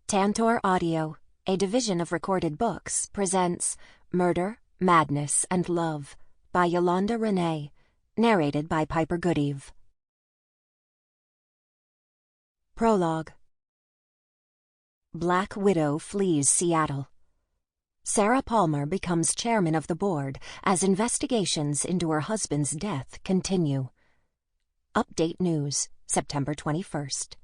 Tantor Audio, a division of Recorded Books, presents Murder, Madness, and Love by Yolanda Renee, narrated by Piper Goodeve. Prologue. Black Widow flees Seattle. Sarah Palmer becomes chairman of the board as investigations into her husband's death continue. Update News, September 21st.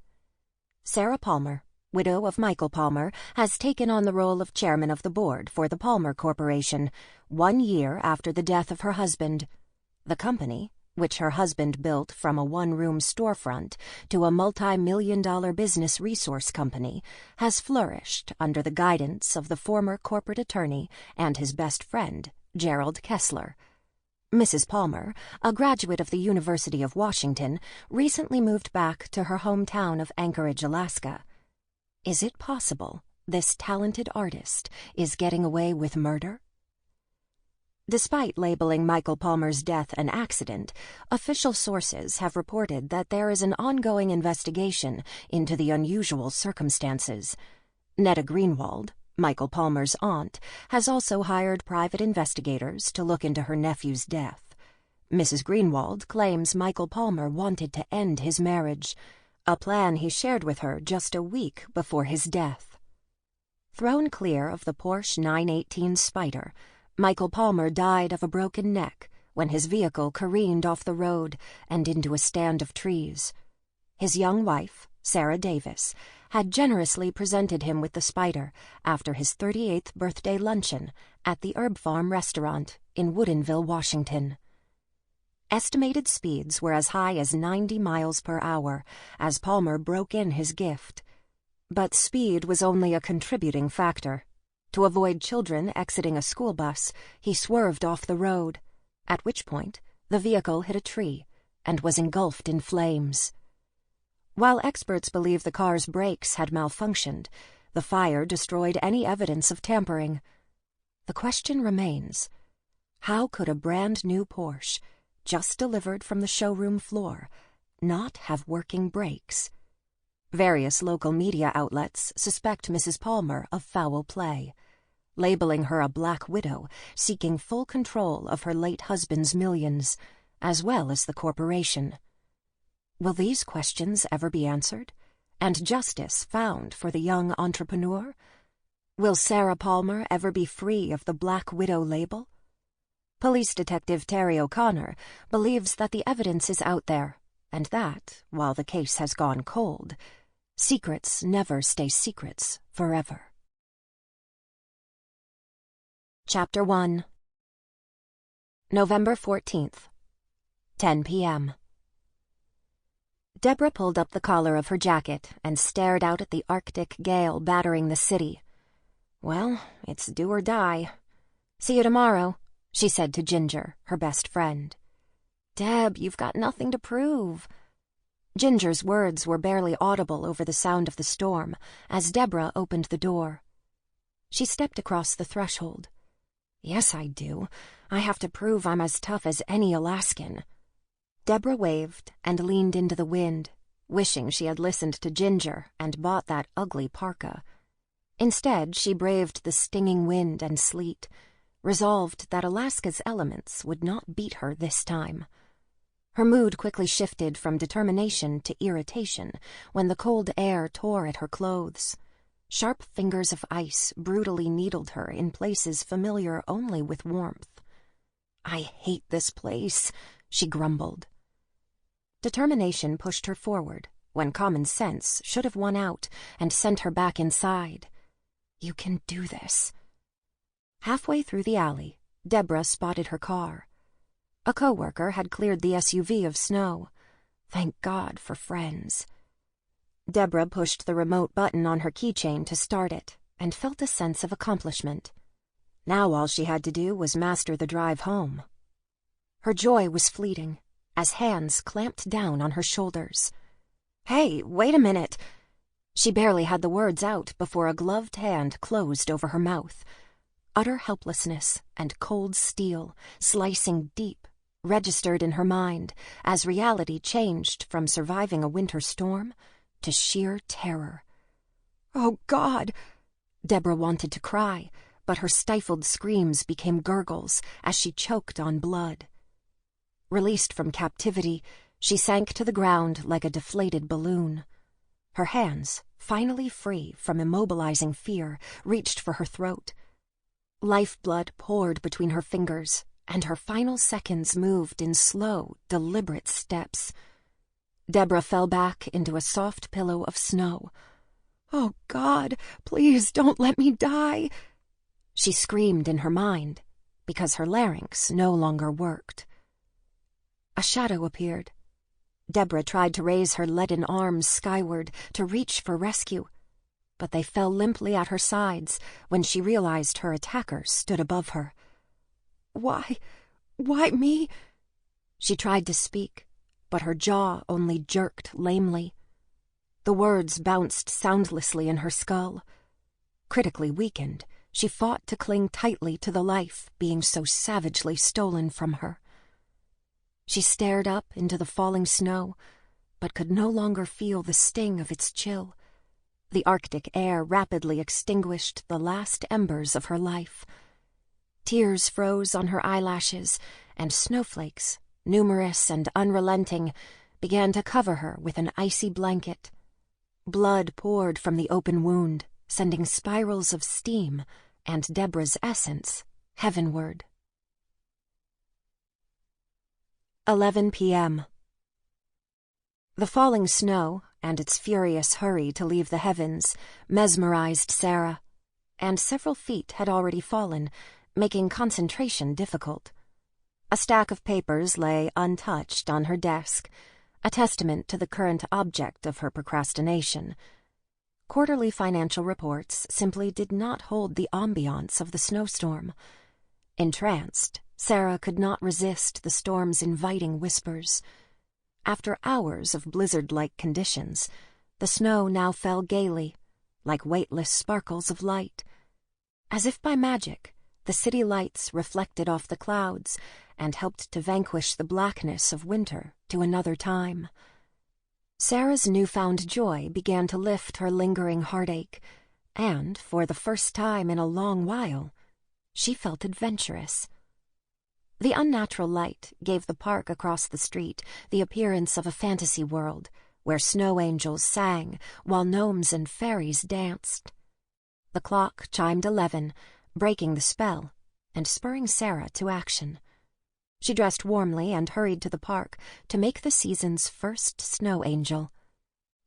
Sarah Palmer, widow of Michael Palmer, has taken on the role of chairman of the board for the Palmer Corporation 1 year after the death of her husband. The company, which her husband built from a one-room storefront to a multi-million-dollar business resource company, has flourished under the guidance of the former corporate attorney and his best friend, Gerald Kessler. Mrs. Palmer, a graduate of the University of Washington, recently moved back to her hometown of Anchorage, Alaska. Is it possible this talented artist is getting away with murder? Despite labeling Michael Palmer's death an accident, official sources have reported that there is an ongoing investigation into the unusual circumstances. Netta Greenwald, Michael Palmer's aunt, has also hired private investigators to look into her nephew's death. Mrs. Greenwald claims Michael Palmer wanted to end his marriage, a plan he shared with her just a week before his death. Thrown clear of the Porsche 918 Spyder, Michael Palmer died of a broken neck when his vehicle careened off the road and into a stand of trees. His young wife, Sarah Davis, had generously presented him with the Spyder after his 38th birthday luncheon at the Herb Farm restaurant in Woodinville, Washington. Estimated speeds were as high as 90 miles per hour as Palmer broke in his gift. But speed was only a contributing factor. To avoid children exiting a school bus, he swerved off the road, at which point the vehicle hit a tree and was engulfed in flames. While experts believe the car's brakes had malfunctioned, the fire destroyed any evidence of tampering. The question remains, how could a brand-new Porsche, just delivered from the showroom floor, not have working brakes? Various local media outlets suspect Mrs. Palmer of foul play, labeling her a black widow seeking full control of her late husband's millions, as well as the corporation. Will these questions ever be answered, and justice found for the young entrepreneur? Will Sarah Palmer ever be free of the Black Widow label? Police Detective Terry O'Connor believes that the evidence is out there, and that, while the case has gone cold, secrets never stay secrets forever. Chapter 1. November 14th, 10 p.m. Deborah pulled up the collar of her jacket and stared out at the Arctic gale battering the city. Well, it's do or die. See you tomorrow, she said to Ginger, her best friend. Deb, you've got nothing to prove. Ginger's words were barely audible over the sound of the storm as Deborah opened the door. She stepped across the threshold. Yes, I do. I have to prove I'm as tough as any Alaskan. Deborah waved and leaned into the wind, wishing she had listened to Ginger and bought that ugly parka. Instead, she braved the stinging wind and sleet, resolved that Alaska's elements would not beat her this time. Her mood quickly shifted from determination to irritation when the cold air tore at her clothes. Sharp fingers of ice brutally needled her in places familiar only with warmth. I hate this place, she grumbled. Determination pushed her forward when common sense should have won out and sent her back inside. You can do this. Halfway through the alley, Deborah spotted her car. A coworker had cleared the SUV of snow. Thank God for friends. Deborah pushed the remote button on her keychain to start it and felt a sense of accomplishment. Now all she had to do was master the drive home. Her joy was fleeting as hands clamped down on her shoulders. Hey, wait a minute! She barely had the words out before a gloved hand closed over her mouth. Utter helplessness and cold steel, slicing deep, registered in her mind as reality changed from surviving a winter storm to sheer terror. "Oh, God!" Deborah wanted to cry, but her stifled screams became gurgles as she choked on blood. Released from captivity, she sank to the ground like a deflated balloon. Her hands, finally free from immobilizing fear, reached for her throat. Lifeblood poured between her fingers, and her final seconds moved in slow, deliberate steps. Deborah fell back into a soft pillow of snow. "Oh, God, please don't let me die!" She screamed in her mind, because her larynx no longer worked. A shadow appeared. Deborah tried to raise her leaden arms skyward to reach for rescue, but they fell limply at her sides when she realized her attacker stood above her. Why me?" She tried to speak, but her jaw only jerked lamely. The words bounced soundlessly in her skull. Critically weakened, she fought to cling tightly to the life being so savagely stolen from her. She stared up into the falling snow, but could no longer feel the sting of its chill. The Arctic air rapidly extinguished the last embers of her life. Tears froze on her eyelashes, and snowflakes, numerous and unrelenting, began to cover her with an icy blanket. Blood poured from the open wound, sending spirals of steam and Deborah's essence heavenward. 11 p.m. The falling snow, and its furious hurry to leave the heavens, mesmerized Sarah, and several feet had already fallen, making concentration difficult. A stack of papers lay untouched on her desk, a testament to the current object of her procrastination. Quarterly financial reports simply did not hold the ambiance of the snowstorm. Entranced, Sarah could not resist the storm's inviting whispers. After hours of blizzard-like conditions, the snow now fell gaily, like weightless sparkles of light. As if by magic, the city lights reflected off the clouds and helped to vanquish the blackness of winter to another time. Sarah's newfound joy began to lift her lingering heartache, and, for the first time in a long while, she felt adventurous. The unnatural light gave the park across the street the appearance of a fantasy world, where snow angels sang while gnomes and fairies danced. The clock chimed 11, breaking the spell and spurring Sarah to action. She dressed warmly and hurried to the park to make the season's first snow angel.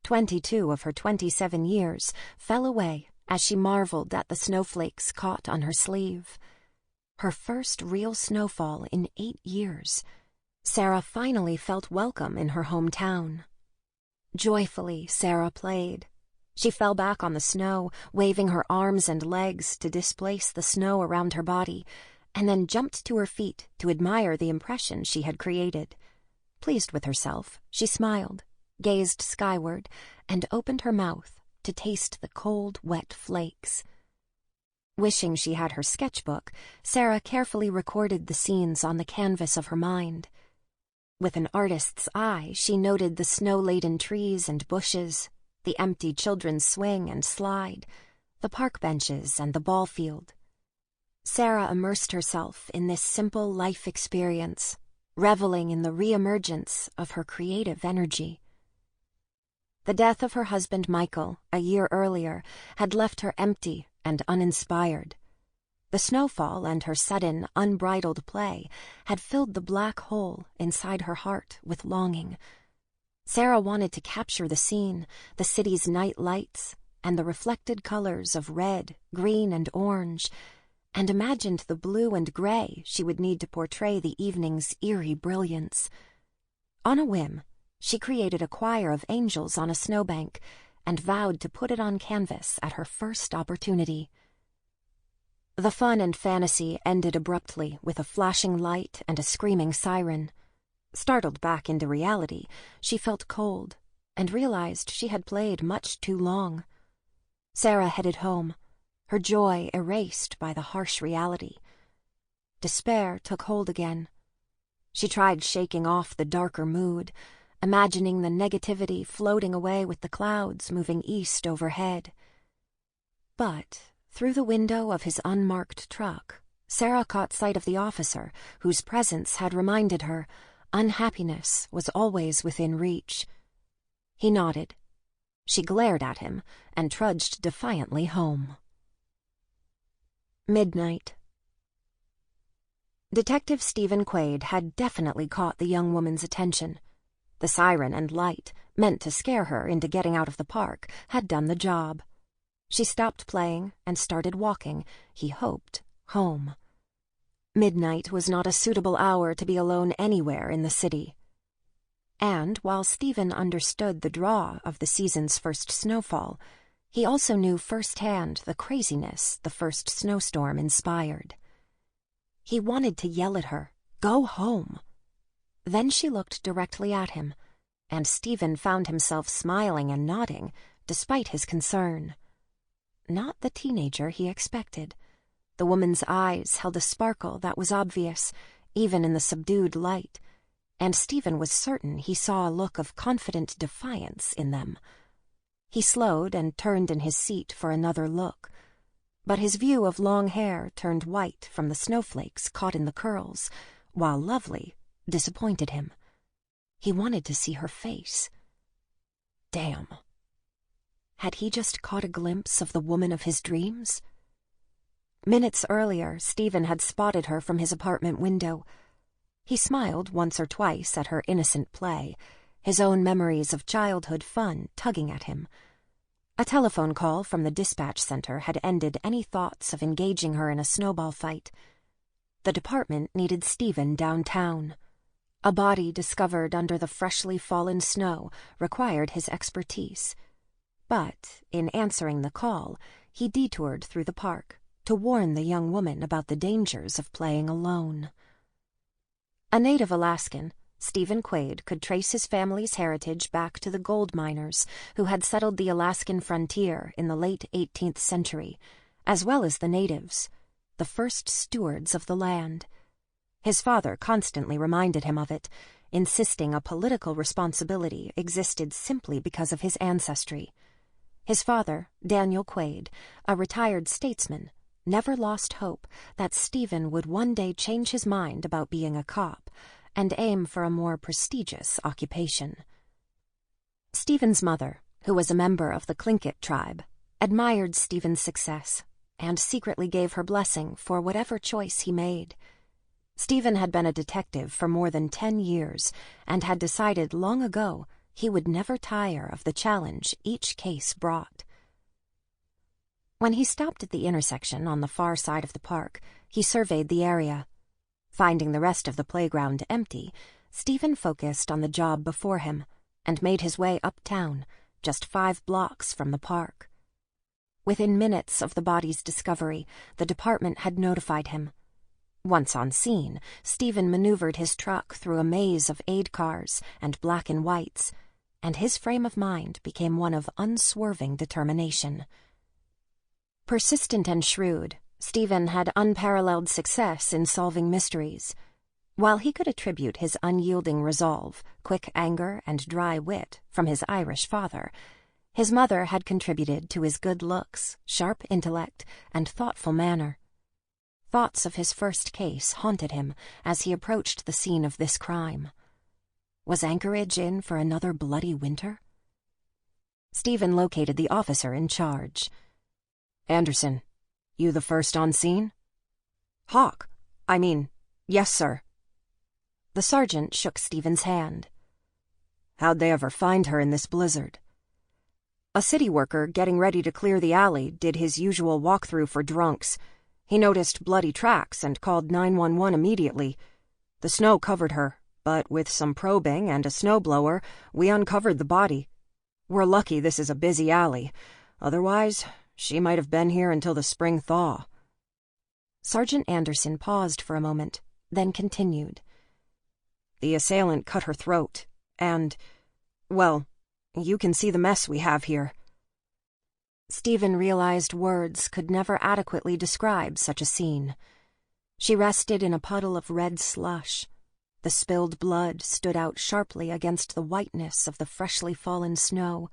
22 of her 27 years fell away as she marveled at the snowflakes caught on her sleeve. Her first real snowfall in 8 years. Sarah finally felt welcome in her hometown. Joyfully, Sarah played. She fell back on the snow, waving her arms and legs to displace the snow around her body, and then jumped to her feet to admire the impression she had created. Pleased with herself, she smiled, gazed skyward, and opened her mouth to taste the cold, wet flakes. Wishing she had her sketchbook, Sarah carefully recorded the scenes on the canvas of her mind. With an artist's eye, she noted the snow-laden trees and bushes, the empty children's swing and slide, the park benches and the ball field. Sarah immersed herself in this simple life experience, reveling in the re-emergence of her creative energy. The death of her husband Michael, a year earlier, had left her empty and uninspired. The snowfall and her sudden, unbridled play had filled the black hole inside her heart with longing. Sarah wanted to capture the scene, the city's night lights, and the reflected colors of red, green, and orange, and imagined the blue and gray she would need to portray the evening's eerie brilliance. On a whim, she created a choir of angels on a snowbank and vowed to put it on canvas at her first opportunity. The fun and fantasy ended abruptly with a flashing light and a screaming siren. Startled back into reality, she felt cold and realized she had played much too long. Sarah headed home, her joy erased by the harsh reality. Despair took hold again. She tried shaking off the darker mood, imagining the negativity floating away with the clouds moving east overhead. But through the window of his unmarked truck, Sarah caught sight of the officer, whose presence had reminded her unhappiness was always within reach. He nodded. She glared at him and trudged defiantly home. Midnight. Detective Steven Quaid had definitely caught the young woman's attention. The siren and light, meant to scare her into getting out of the park, had done the job. She stopped playing and started walking, he hoped, home. Midnight was not a suitable hour to be alone anywhere in the city. And while Steven understood the draw of the season's first snowfall, he also knew firsthand the craziness the first snowstorm inspired. He wanted to yell at her, "Go home!" Then she looked directly at him, and Steven found himself smiling and nodding, despite his concern. Not the teenager he expected. The woman's eyes held a sparkle that was obvious, even in the subdued light, and Steven was certain he saw a look of confident defiance in them. He slowed and turned in his seat for another look, but his view of long hair turned white from the snowflakes caught in the curls, while lovely disappointed him. He wanted to see her face. Damn. Had he just caught a glimpse of the woman of his dreams? Minutes earlier, Steven had spotted her from his apartment window. He smiled once or twice at her innocent play, his own memories of childhood fun tugging at him. A telephone call from the dispatch center had ended any thoughts of engaging her in a snowball fight. The department needed Steven downtown. A body discovered under the freshly fallen snow required his expertise. But, in answering the call, he detoured through the park to warn the young woman about the dangers of playing alone. A native Alaskan, Steven Quaid could trace his family's heritage back to the gold miners who had settled the Alaskan frontier in the late 18th century, as well as the natives, the first stewards of the land. His father constantly reminded him of it, insisting a political responsibility existed simply because of his ancestry. His father, Daniel Quaid, a retired statesman, never lost hope that Steven would one day change his mind about being a cop and aim for a more prestigious occupation. Steven's mother, who was a member of the Tlingit tribe, admired Steven's success and secretly gave her blessing for whatever choice he made. Steven had been a detective for more than 10 years and had decided long ago he would never tire of the challenge each case brought. When he stopped at the intersection on the far side of the park, he surveyed the area. Finding the rest of the playground empty, Steven focused on the job before him and made his way uptown, just 5 blocks from the park. Within minutes of the body's discovery, the department had notified him. Once on scene, Steven maneuvered his truck through a maze of aid cars and black and whites, and his frame of mind became one of unswerving determination. Persistent and shrewd, Steven had unparalleled success in solving mysteries. While he could attribute his unyielding resolve, quick anger, and dry wit from his Irish father, his mother had contributed to his good looks, sharp intellect, and thoughtful manner. Thoughts of his first case haunted him as he approached the scene of this crime. Was Anchorage in for another bloody winter? Steven located the officer in charge. "Anderson, you the first on scene?" Yes, sir." The sergeant shook Steven's hand. "How'd they ever find her in this blizzard?" "A city worker getting ready to clear the alley did his usual walkthrough for drunks. He noticed bloody tracks and called 911 immediately. The snow covered her, but with some probing and a snowblower, we uncovered the body. We're lucky this is a busy alley. Otherwise, she might have been here until the spring thaw." Sergeant Anderson paused for a moment, then continued. "The assailant cut her throat, and, well, you can see the mess we have here." Steven realized words could never adequately describe such a scene. She rested in a puddle of red slush. The spilled blood stood out sharply against the whiteness of the freshly fallen snow,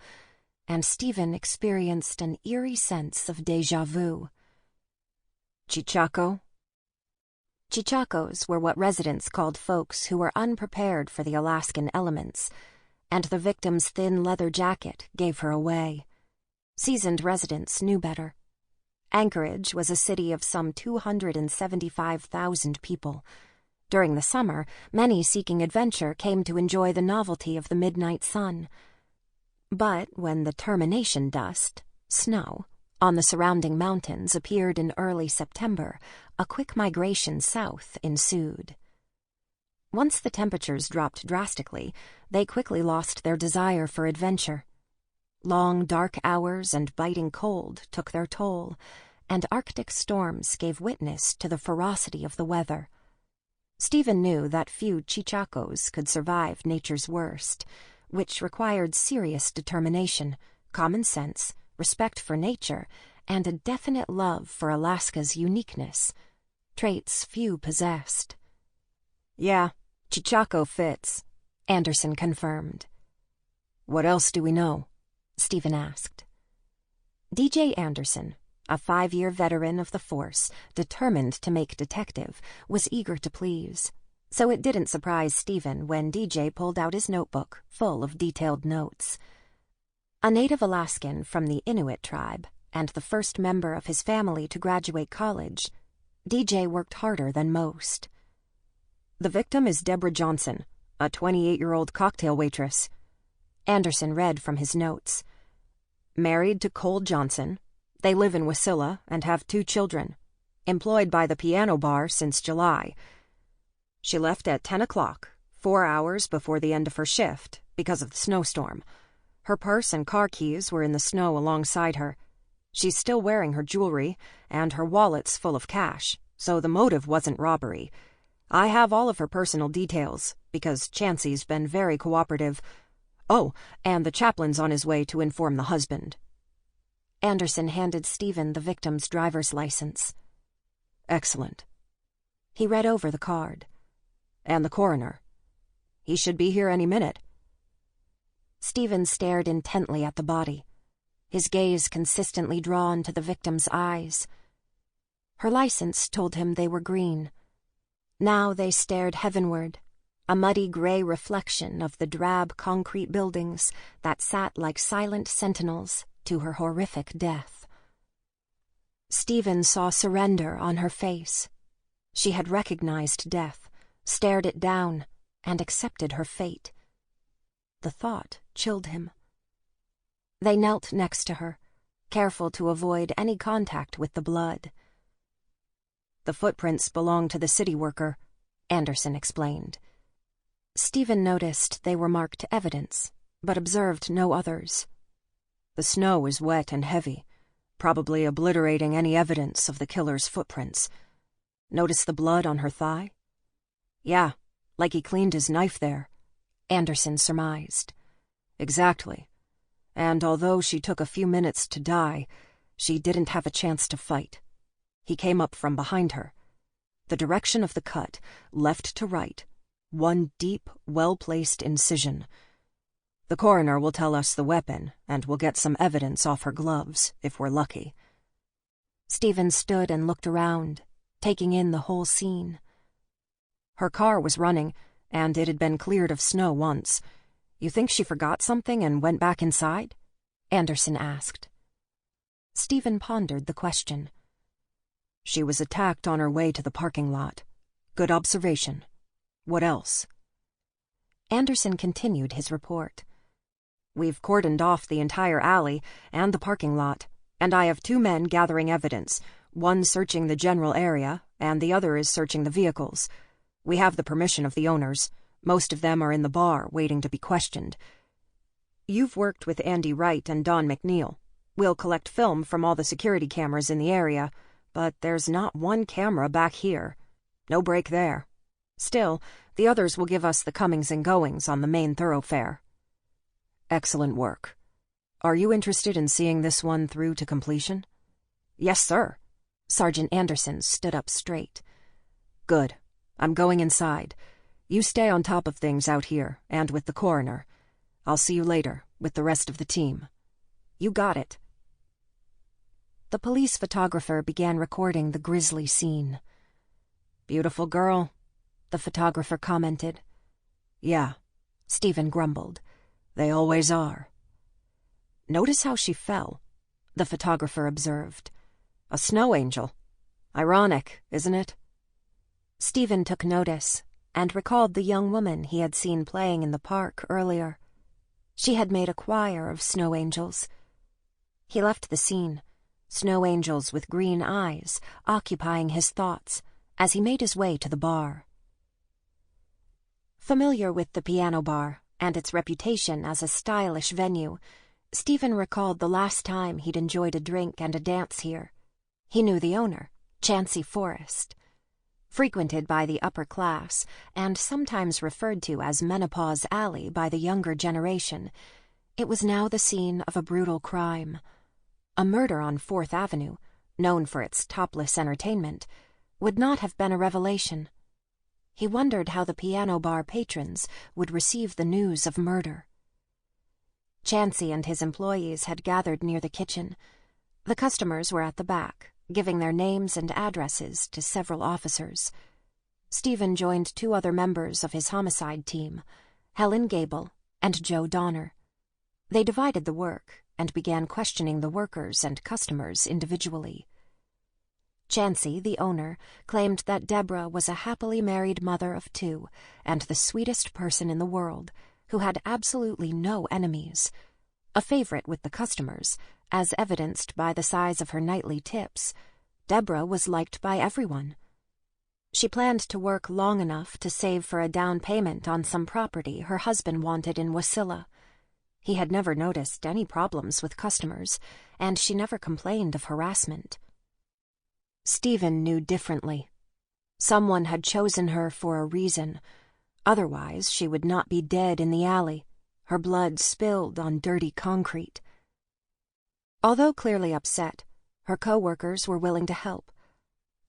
and Steven experienced an eerie sense of déjà vu. Chichaco? Chichacos were what residents called folks who were unprepared for the Alaskan elements, and the victim's thin leather jacket gave her away. Seasoned residents knew better. Anchorage was a city of some 275,000 people. During the summer, many seeking adventure came to enjoy the novelty of the midnight sun. But when the termination dust, snow, on the surrounding mountains appeared in early September, a quick migration south ensued. Once the temperatures dropped drastically, they quickly lost their desire for adventure. Long, dark hours and biting cold took their toll, and Arctic storms gave witness to the ferocity of the weather. Steven knew that few Chichacos could survive nature's worst, which required serious determination, common sense, respect for nature, and a definite love for Alaska's uniqueness, traits few possessed. Yeah, Chichaco fits, Anderson confirmed. What else do we know? Steven asked. DJ Anderson, a 5-year veteran of the force, determined to make detective, was eager to please, so it didn't surprise Steven when DJ pulled out his notebook full of detailed notes. A native Alaskan from the Inuit tribe, and the first member of his family to graduate college, DJ worked harder than most. The victim is Deborah Johnson, a 28-year-old cocktail waitress. Anderson read from his notes. Married to Cole Johnson. They live in Wasilla and have 2 children. Employed by the piano bar since July. She left at 10 o'clock, 4 hours before the end of her shift, because of the snowstorm. Her purse and car keys were in the snow alongside her. She's still wearing her jewelry, and her wallet's full of cash, so the motive wasn't robbery. I have all of her personal details, because Chancey's been very cooperative. Oh, and the chaplain's on his way to inform the husband. Anderson handed Steven the victim's driver's license. Excellent. He read over the card. And the coroner. He should be here any minute. Steven stared intently at the body, his gaze consistently drawn to the victim's eyes. Her license told him they were green. Now they stared heavenward, a muddy gray reflection of the drab concrete buildings that sat like silent sentinels to her horrific death. Steven saw surrender on her face. She had recognized death, stared it down, and accepted her fate. The thought chilled him. They knelt next to her, careful to avoid any contact with the blood. The footprints belong to the city worker, Anderson explained. Steven noticed they were marked evidence, but observed no others. The snow is wet and heavy, probably obliterating any evidence of the killer's footprints. Notice the blood on her thigh? Yeah, like he cleaned his knife there, Anderson surmised. Exactly. And although she took a few minutes to die, she didn't have a chance to fight. He came up from behind her. The direction of the cut, left to right, one deep, well-placed incision. The coroner will tell us the weapon, and we'll get some evidence off her gloves, if we're lucky. Steven stood and looked around, taking in the whole scene. Her car was running, and it had been cleared of snow once. You think she forgot something and went back inside? Anderson asked. Steven pondered the question. She was attacked on her way to the parking lot. Good observation. What else? Anderson continued his report. We've cordoned off the entire alley and the parking lot, and I have 2 men gathering evidence, one searching the general area, and the other is searching the vehicles. We have the permission of the owners. Most of them are in the bar, waiting to be questioned. You've worked with Andy Wright and Don McNeil. We'll collect film from all the security cameras in the area, but there's not one camera back here. No break there. Still, the others will give us the comings and goings on the main thoroughfare. Excellent work. Are you interested in seeing this one through to completion? Yes, sir. Sergeant Anderson stood up straight. Good. I'm going inside. You stay on top of things out here, and with the coroner. I'll see you later, with the rest of the team. You got it." The police photographer began recording the grisly scene. "Beautiful girl," the photographer commented. "Yeah," Steven grumbled. "They always are." "Notice how she fell," the photographer observed. "A snow angel. Ironic, isn't it?" Steven took notice and recalled the young woman he had seen playing in the park earlier. She had made a choir of snow angels. He left the scene, snow angels with green eyes occupying his thoughts as he made his way to the bar. Familiar with the piano bar and its reputation as a stylish venue, Steven recalled the last time he'd enjoyed a drink and a dance here. He knew the owner, Chancey Forrest. Frequented by the upper class and sometimes referred to as Menopause Alley by the younger generation, it was now the scene of a brutal crime. A murder on 4th Avenue, known for its topless entertainment, would not have been a revelation. He wondered how the piano bar patrons would receive the news of murder. Chancey and his employees had gathered near the kitchen. The customers were at the back, giving their names and addresses to several officers. Steven joined 2 other members of his homicide team, Helen Gable and Joe Donner. They divided the work and began questioning the workers and customers individually. Chancey, the owner, claimed that Deborah was a happily married mother of 2 and the sweetest person in the world, who had absolutely no enemies. A favorite with the customers, as evidenced by the size of her nightly tips, Deborah was liked by everyone. She planned to work long enough to save for a down payment on some property her husband wanted in Wasilla. He had never noticed any problems with customers, and she never complained of harassment. Steven knew differently. Someone had chosen her for a reason. Otherwise, she would not be dead in the alley, her blood spilled on dirty concrete. Although clearly upset, her co-workers were willing to help.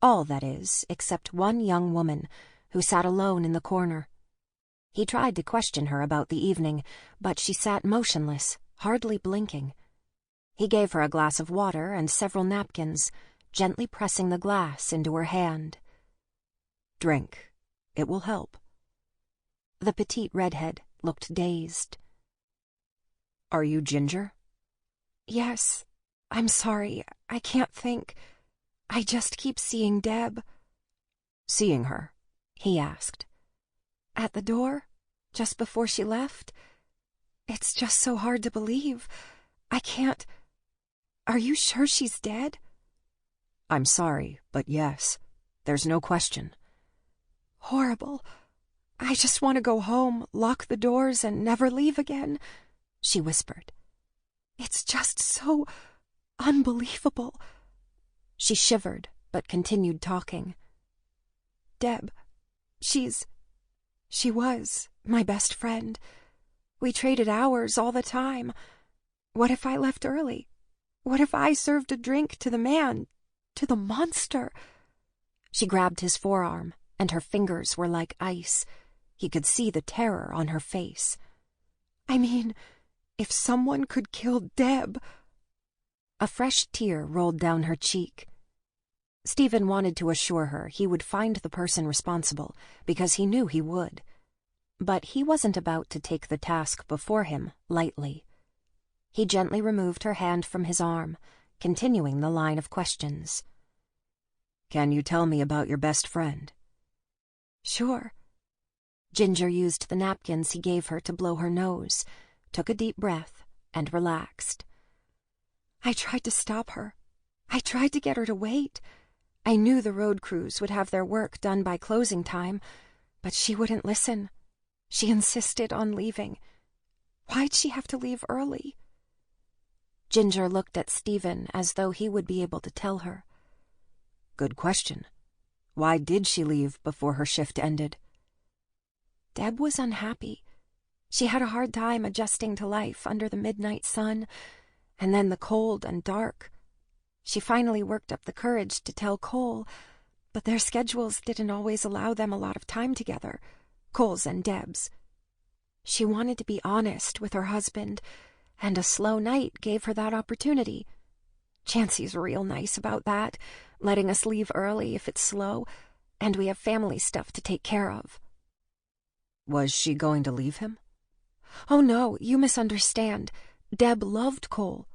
All, that is, except one young woman who sat alone in the corner. He tried to question her about the evening, but she sat motionless, hardly blinking. He gave her a glass of water and several napkins, gently pressing the glass into her hand. "Drink. It will help." The petite redhead looked dazed. "Are you Ginger?" "Yes. I'm sorry. I can't think. I just keep seeing Deb." "Seeing her?" he asked. "At the door, just before she left. It's just so hard to believe. I can't. Are you sure she's dead?" "I'm sorry, but yes. There's no question." "Horrible. I just want to go home, lock the doors, and never leave again," she whispered. "It's just so unbelievable." She shivered, but continued talking. "Deb, she was my best friend. We traded hours all the time. What if I left early? What if I served a drink to the man, to the monster?" She grabbed his forearm, and her fingers were like ice. He could see the terror on her face. "I mean, if someone could kill Deb." A fresh tear rolled down her cheek. Steven wanted to assure her he would find the person responsible, because he knew he would. But he wasn't about to take the task before him lightly. He gently removed her hand from his arm, continuing the line of questions. "Can you tell me about your best friend?" "Sure." Ginger used the napkins he gave her to blow her nose, took a deep breath, and relaxed. "I tried to stop her. I tried to get her to wait. I knew the road crews would have their work done by closing time, but she wouldn't listen. She insisted on leaving. Why'd she have to leave early?" Ginger looked at Steven as though he would be able to tell her. "Good question. Why did she leave before her shift ended?" "Deb was unhappy. She had a hard time adjusting to life under the midnight sun, and then the cold and dark. She finally worked up the courage to tell Cole, but their schedules didn't always allow them a lot of time together, Cole's and Deb's. She wanted to be honest with her husband, and a slow night gave her that opportunity. Chancey's real nice about that, letting us leave early if it's slow, and we have family stuff to take care of. Was she going to leave him? Oh no, you misunderstand. Deb loved Cole.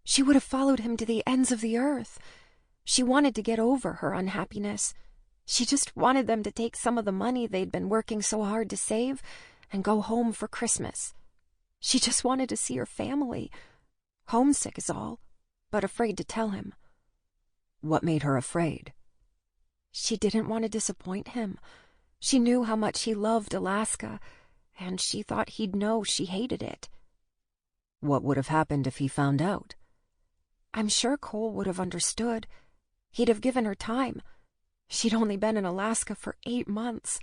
She would have followed him to the ends of the earth. She wanted to get over her unhappiness. She just wanted them to take some of the money they'd been working so hard to save and go home for Christmas. She just wanted to see her family. Homesick is all, but afraid to tell him. What made her afraid? She didn't want to disappoint him. She knew how much he loved Alaska, and she thought he'd know she hated it. What would have happened if he found out? I'm sure Cole would have understood. He'd have given her time. She'd only been in Alaska for 8 months.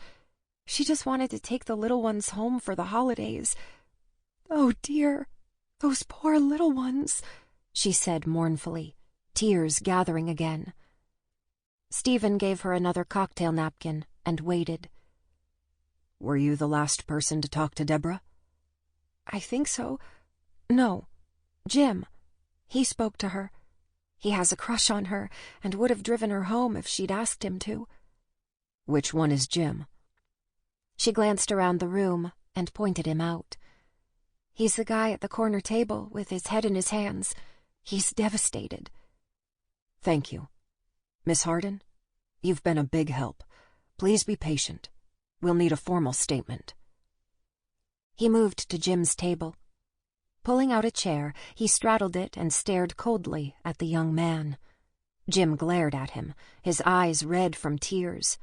She just wanted to take the little ones home for the holidays. Oh dear, those poor little ones, she said mournfully, tears gathering again. Steven gave her another cocktail napkin and waited. Were you the last person to talk to Deborah? I think so. No, Jim. He spoke to her. He has a crush on her and would have driven her home if she'd asked him to. Which one is Jim? She glanced around the room and pointed him out. He's the guy at the corner table with his head in his hands. He's devastated. Thank you. Miss Hardin, you've been a big help. Please be patient. We'll need a formal statement. He moved to Jim's table. Pulling out a chair, he straddled it and stared coldly at the young man. Jim glared at him, his eyes red from tears.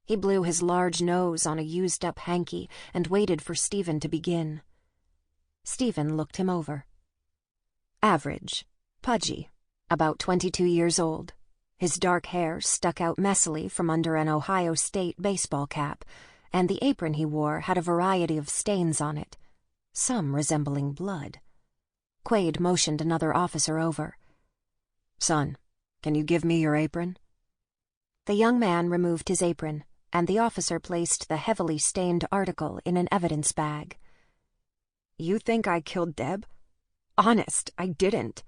He blew his large nose on a used-up hanky and waited for Steven to begin. Steven looked him over. Average, pudgy, about 22 years old. His dark hair stuck out messily from under an Ohio State baseball cap, and the apron he wore had a variety of stains on it, some resembling blood. Quaid motioned another officer over. Son, can you give me your apron? The young man removed his apron, and the officer placed the heavily stained article in an evidence bag. You think I killed Deb? Honest, I didn't.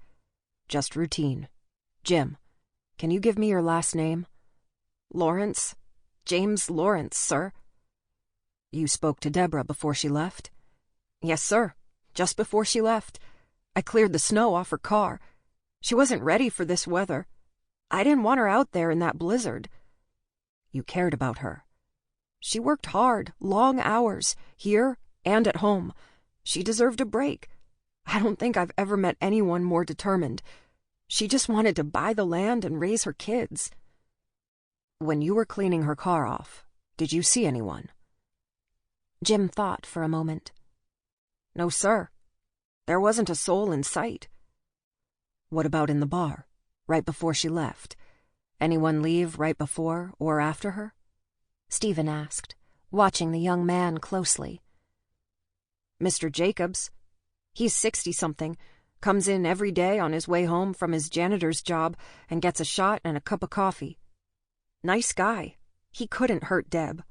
Just routine. Jim, can you give me your last name? Lawrence. James Lawrence, sir. You spoke to Deborah before she left? Yes, sir. Just before she left. I cleared the snow off her car. She wasn't ready for this weather. I didn't want her out there in that blizzard. You cared about her. She worked hard, long hours, here and at home. She deserved a break. I don't think I've ever met anyone more determined. She just wanted to buy the land and raise her kids. When you were cleaning her car off, did you see anyone? Jim thought for a moment. No, sir. There wasn't a soul in sight. What about in the bar, right before she left? Anyone leave right before or after her? Steven asked, watching the young man closely. Mr. Jacobs. He's 60-something, comes in every day on his way home from his janitor's job and gets a shot and a cup of coffee. Nice guy. He couldn't hurt Deb.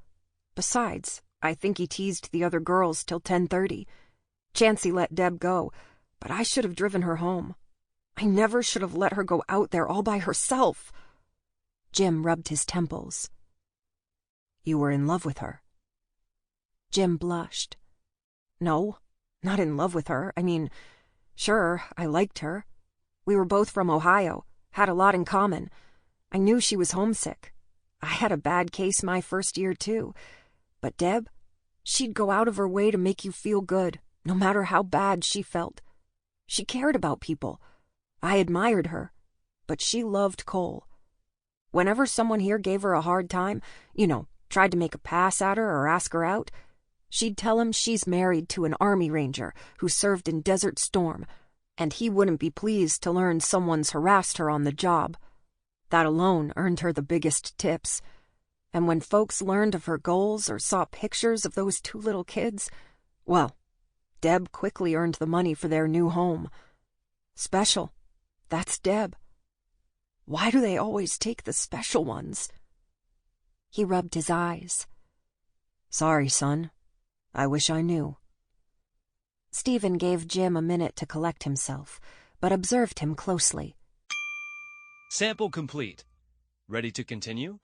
Besides, I think he teased the other girls till 10:30. Chancey let Deb go, but I should have driven her home. I never should have let her go out there all by herself. Jim rubbed his temples. You were in love with her? Jim blushed. No, not in love with her. I mean, sure, I liked her. We were both from Ohio, had a lot in common. I knew she was homesick. I had a bad case my first year, too. But Deb, she'd go out of her way to make you feel good, no matter how bad she felt. She cared about people. I admired her, but she loved Cole. Whenever someone here gave her a hard time, tried to make a pass at her or ask her out, she'd tell him she's married to an Army Ranger who served in Desert Storm, and he wouldn't be pleased to learn someone's harassed her on the job. That alone earned her the biggest tips. And when folks learned of her goals or saw pictures of those 2 little kids, well, Deb quickly earned the money for their new home. Special. That's Deb. Why do they always take the special ones? He rubbed his eyes. Sorry, son. I wish I knew. Steven gave Jim a minute to collect himself, but observed him closely. Sample complete. Ready to continue?